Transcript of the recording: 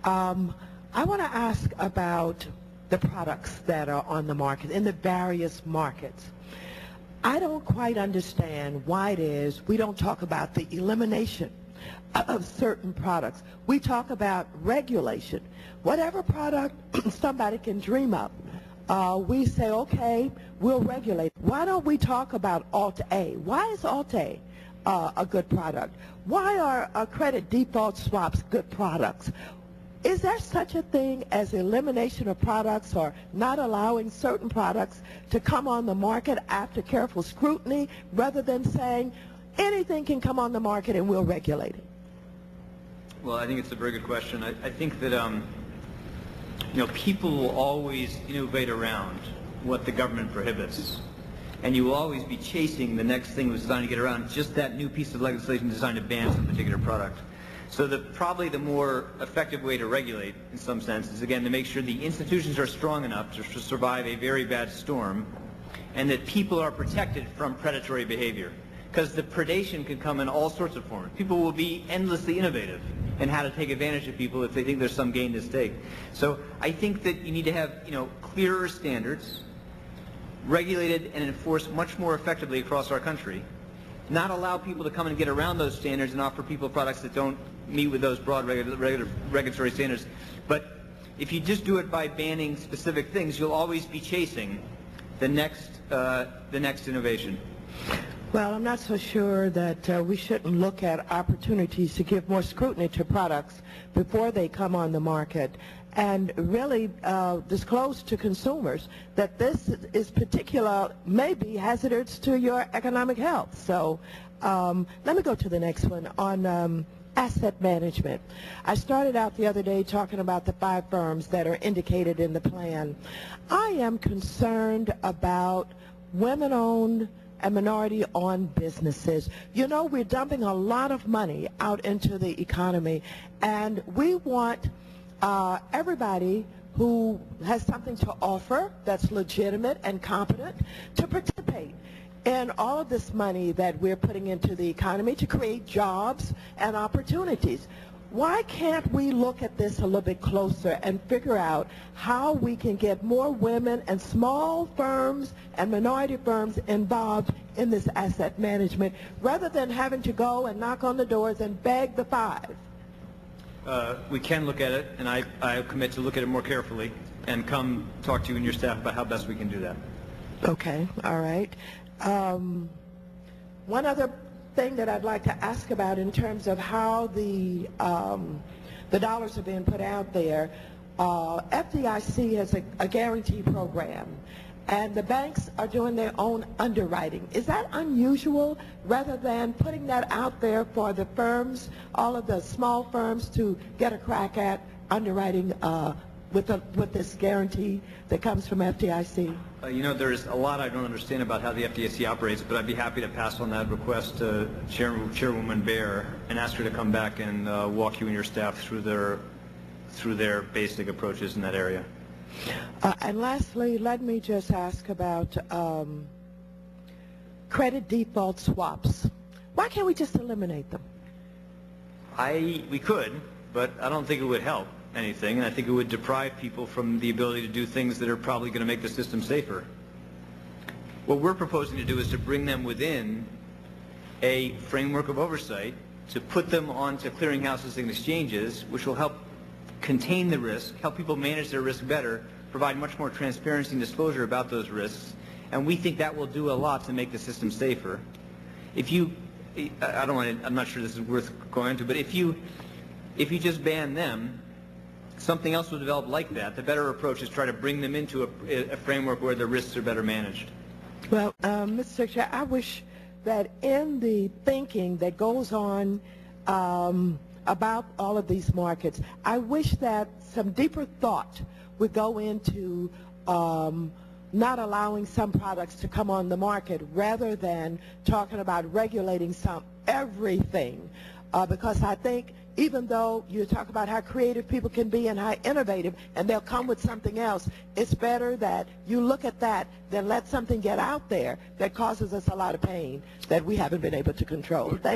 I want to ask about the products that are on the market, in the various markets. I don't quite understand why it is we don't talk about the elimination of certain products. We talk about regulation. Whatever product somebody can dream up, we say, okay, we'll regulate. Why don't we talk about Alt-A? Why is Alt-A a good product? Why are credit default swaps good products? Is there such a thing as elimination of products or not allowing certain products to come on the market after careful scrutiny rather than saying anything can come on the market and we'll regulate it? Well, I think it's a very good question. I think that people will always innovate around what the government prohibits. And you will always be chasing the next thing that's designed to get around just that new piece of legislation designed to ban some particular product. So probably the more effective way to regulate, in some sense, is again to make sure the institutions are strong enough to survive a very bad storm, and that people are protected from predatory behavior. Because the predation can come in all sorts of forms. People will be endlessly innovative in how to take advantage of people if they think there's some gain to stake. So I think that you need to have clearer standards, regulated and enforced much more effectively across our country. Not allow people to come and get around those standards and offer people products that don't meet with those broad regulatory standards. But if you just do it by banning specific things, you'll always be chasing the next innovation. Well, I'm not so sure that we shouldn't look at opportunities to give more scrutiny to products before they come on the market and really disclose to consumers that this is maybe hazardous to your economic health. So let me go to the next one on asset management. I started out the other day talking about the 5 firms that are indicated in the plan. I am concerned about women-owned and minority-owned businesses. We're dumping a lot of money out into the economy, and we want everybody who has something to offer that's legitimate and competent to participate in all of this money that we're putting into the economy to create jobs and opportunities. Why can't we look at this a little bit closer and figure out how we can get more women and small firms and minority firms involved in this asset management rather than having to go and knock on the doors and beg the 5? We can look at it, and I commit to look at it more carefully and come talk to you and your staff about how best we can do that. Okay, all right. One other thing that I'd like to ask about in terms of how the dollars are being put out there, FDIC has a guarantee program, and the banks are doing their own underwriting. Is that unusual rather than putting that out there for the firms, all of the small firms, to get a crack at underwriting with this guarantee that comes from FDIC? There's a lot I don't understand about how the FDIC operates, but I'd be happy to pass on that request to Chairwoman Baer and ask her to come back and walk you and your staff through their basic approaches in that area. And lastly, let me just ask about credit default swaps. Why can't we just eliminate them? We could, but I don't think it would help anything, and I think it would deprive people from the ability to do things that are probably going to make the system safer. What we're proposing to do is to bring them within a framework of oversight, to put them onto clearinghouses and exchanges, which will help contain the risk, help people manage their risk better, provide much more transparency and disclosure about those risks, and we think that will do a lot to make the system safer. I'm not sure this is worth going into, but if you just ban them, something else will develop like that. The better approach is try to bring them into a framework where the risks are better managed. Well, Mr. Secretary, I wish that in the thinking that goes on about all of these markets, I wish that some deeper thought would go into not allowing some products to come on the market rather than talking about regulating everything. Because I think even though you talk about how creative people can be and how innovative, and they'll come with something else, it's better that you look at that than let something get out there that causes us a lot of pain that we haven't been able to control. Thank you.